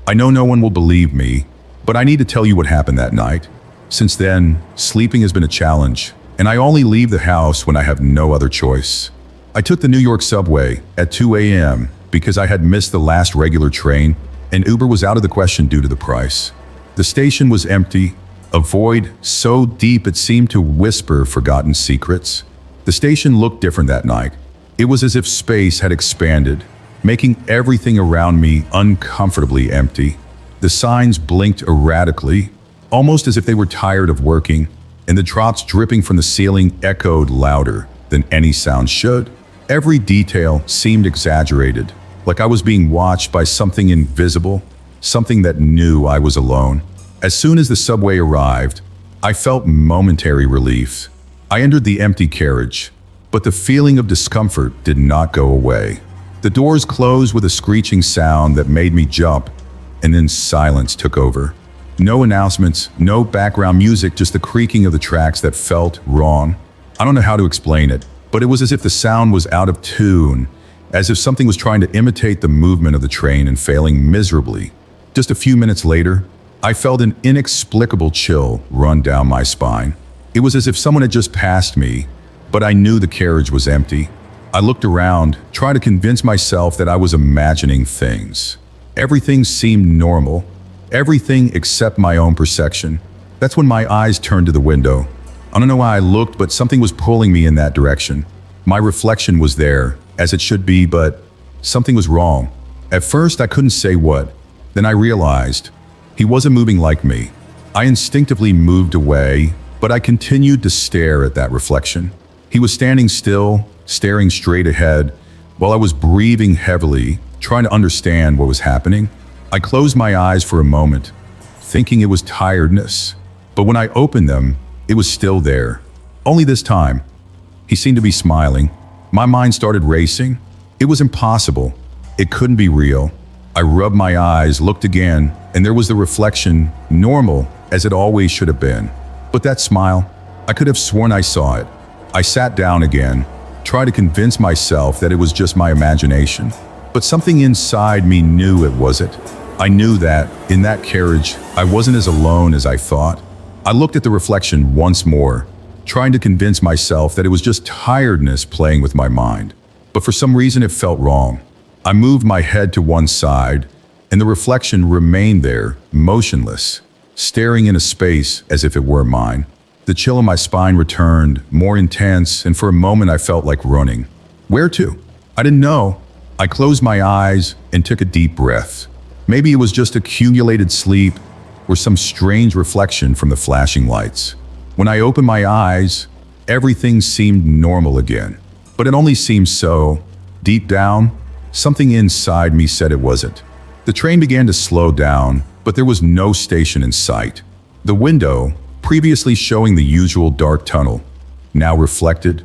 I know no one will believe me, but I need to tell you what happened that night. Since then, sleeping has been a challenge, and I only leave the house when I have no other choice. I took the New York subway at 2 a.m. because I had missed the last regular train, and Uber was out of the question due to the price. The station was empty, a void so deep it seemed to whisper forgotten secrets. The station looked different that night. It was as if space had expanded, making everything around me uncomfortably empty. The signs blinked erratically, almost as if they were tired of working, and the drops dripping from the ceiling echoed louder than any sound should. Every detail seemed exaggerated, like I was being watched by something invisible, something that knew I was alone. As soon as the subway arrived, I felt momentary relief. I entered the empty carriage, but the feeling of discomfort did not go away. The doors closed with a screeching sound that made me jump, and then silence took over. No announcements, no background music, just the creaking of the tracks that felt wrong. I don't know how to explain it, but it was as if the sound was out of tune, as if something was trying to imitate the movement of the train and failing miserably. Just a few minutes later, I felt an inexplicable chill run down my spine. It was as if someone had just passed me, but I knew the carriage was empty. I looked around, trying to convince myself that I was imagining things. Everything seemed normal, everything except my own perception. That's when my eyes turned to the window. I don't know why I looked, but something was pulling me in that direction. My reflection was there, as it should be, but something was wrong. At first, I couldn't say what. Then I realized he wasn't moving like me. I instinctively moved away, but I continued to stare at that reflection. He was standing still, staring straight ahead, while I was breathing heavily, trying to understand what was happening. I closed my eyes for a moment, thinking it was tiredness. But when I opened them, it was still there. Only this time, he seemed to be smiling. My mind started racing. It was impossible. It couldn't be real. I rubbed my eyes, looked again, and there was the reflection, normal, as it always should have been. But that smile, I could have sworn I saw it. I sat down again, tried to convince myself that it was just my imagination. But something inside me knew it wasn't. I knew that, in that carriage, I wasn't as alone as I thought. I looked at the reflection once more, trying to convince myself that it was just tiredness playing with my mind. But for some reason it felt wrong. I moved my head to one side, and the reflection remained there, motionless, staring into space as if it were mine. The chill in my spine returned, more intense, and for a moment I felt like running. Where to? I didn't know. I closed my eyes and took a deep breath. Maybe it was just accumulated sleep or some strange reflection from the flashing lights. When I opened my eyes, everything seemed normal again. But it only seemed so. Deep down, something inside me said it wasn't. The train began to slow down, but there was no station in sight. The window, previously showing the usual dark tunnel, now reflected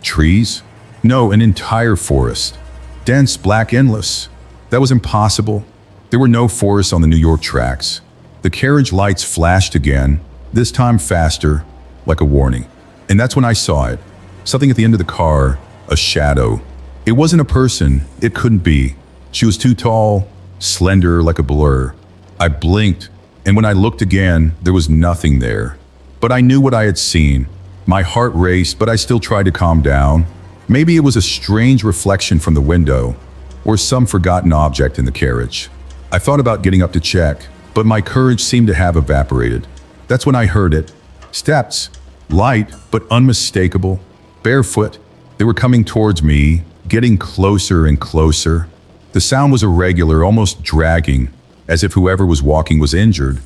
trees? No, an entire forest. Dense, black, endless. That was impossible. There were no forests on the New York tracks. The carriage lights flashed again, this time faster, like a warning. And that's when I saw it. Something at the end of the car, a shadow. It wasn't a person, it couldn't be. She was too tall, slender, like a blur. I blinked, and when I looked again, there was nothing there. But I knew what I had seen. My heart raced, but I still tried to calm down. Maybe it was a strange reflection from the window, or some forgotten object in the carriage. I thought about getting up to check, but my courage seemed to have evaporated. That's when I heard it. Steps, light but unmistakable, barefoot. They were coming towards me, getting closer and closer. The sound was irregular, almost dragging, as if whoever was walking was injured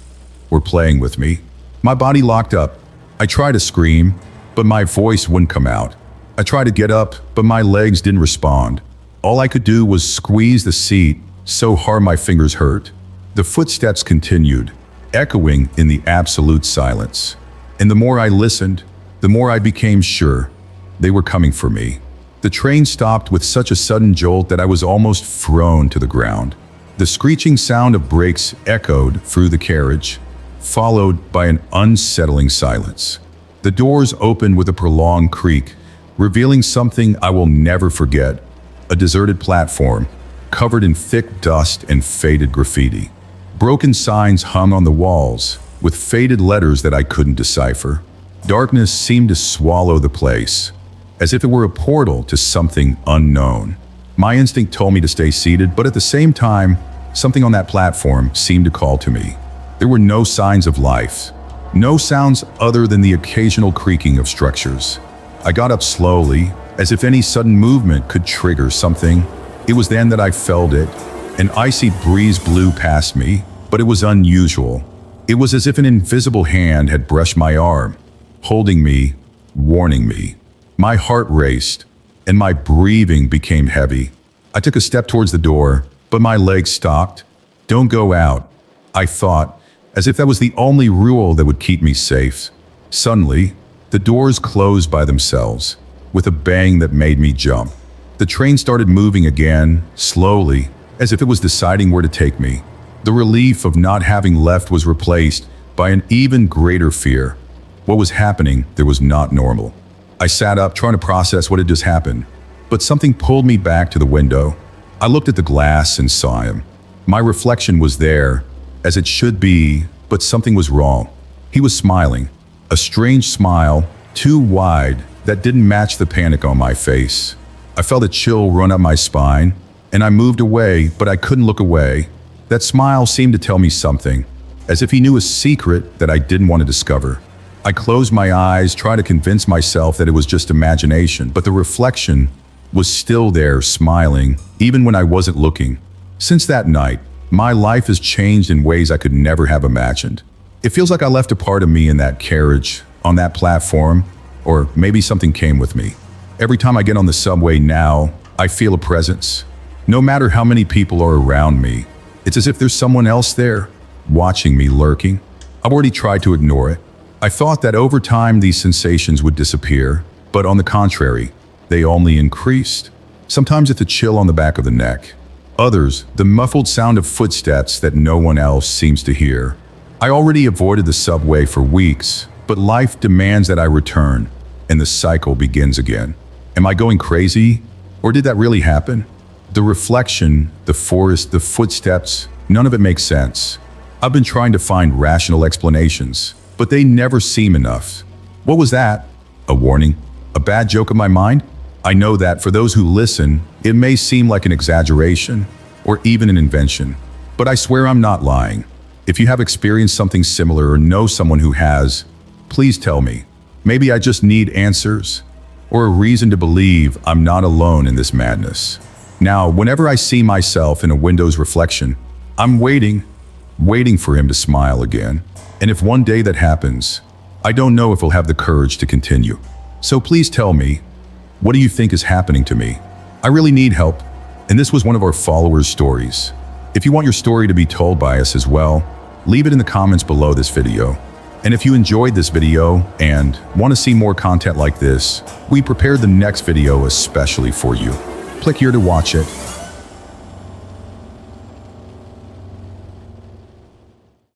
or playing with me. My body locked up. I tried to scream, but my voice wouldn't come out. I tried to get up, but my legs didn't respond. All I could do was squeeze the seat so hard my fingers hurt. The footsteps continued, echoing in the absolute silence. And the more I listened, the more I became sure they were coming for me. The train stopped with such a sudden jolt that I was almost thrown to the ground. The screeching sound of brakes echoed through the carriage, followed by an unsettling silence. The doors opened with a prolonged creak, revealing something I will never forget: a deserted platform, covered in thick dust and faded graffiti. Broken signs hung on the walls, with faded letters that I couldn't decipher. Darkness seemed to swallow the place, as if it were a portal to something unknown. My instinct told me to stay seated, but at the same time, something on that platform seemed to call to me. There were no signs of life, no sounds other than the occasional creaking of structures. I got up slowly, as if any sudden movement could trigger something. It was then that I felt it. An icy breeze blew past me, but it was unusual. It was as if an invisible hand had brushed my arm, holding me, warning me. My heart raced, and my breathing became heavy. I took a step towards the door, but my legs stopped. "Don't go out," I thought, as if that was the only rule that would keep me safe. Suddenly, the doors closed by themselves, with a bang that made me jump. The train started moving again, slowly, as if it was deciding where to take me. The relief of not having left was replaced by an even greater fear. What was happening there was not normal. I sat up, trying to process what had just happened, but something pulled me back to the window. I looked at the glass and saw him. My reflection was there, as it should be, but something was wrong. He was smiling, a strange smile, too wide, that didn't match the panic on my face. I felt a chill run up my spine, and I moved away, but I couldn't look away. That smile seemed to tell me something, as if he knew a secret that I didn't want to discover. I closed my eyes, trying to convince myself that it was just imagination, but the reflection was still there, smiling, even when I wasn't looking. Since that night, my life has changed in ways I could never have imagined. It feels like I left a part of me in that carriage, on that platform, or maybe something came with me. Every time I get on the subway now, I feel a presence. No matter how many people are around me, it's as if there's someone else there, watching me, lurking. I've already tried to ignore it. I thought that over time these sensations would disappear, but on the contrary, they only increased. Sometimes it's a chill on the back of the neck. Others, the muffled sound of footsteps that no one else seems to hear. I already avoided the subway for weeks, but life demands that I return, and the cycle begins again. Am I going crazy? Or did that really happen? The reflection, the forest, the footsteps, none of it makes sense. I've been trying to find rational explanations, but they never seem enough. What was that? A warning? A bad joke of my mind? I know that for those who listen, it may seem like an exaggeration or even an invention, but I swear I'm not lying. If you have experienced something similar or know someone who has, please tell me. Maybe I just need answers or a reason to believe I'm not alone in this madness. Now, whenever I see myself in a window's reflection, I'm waiting for him to smile again. And if one day that happens, I don't know if I'll have the courage to continue. So please tell me, what do you think is happening to me? I really need help, and this was one of our followers' stories. If you want your story to be told by us as well, leave it in the comments below this video. And if you enjoyed this video and want to see more content like this, we prepared the next video especially for you. Click here to watch it.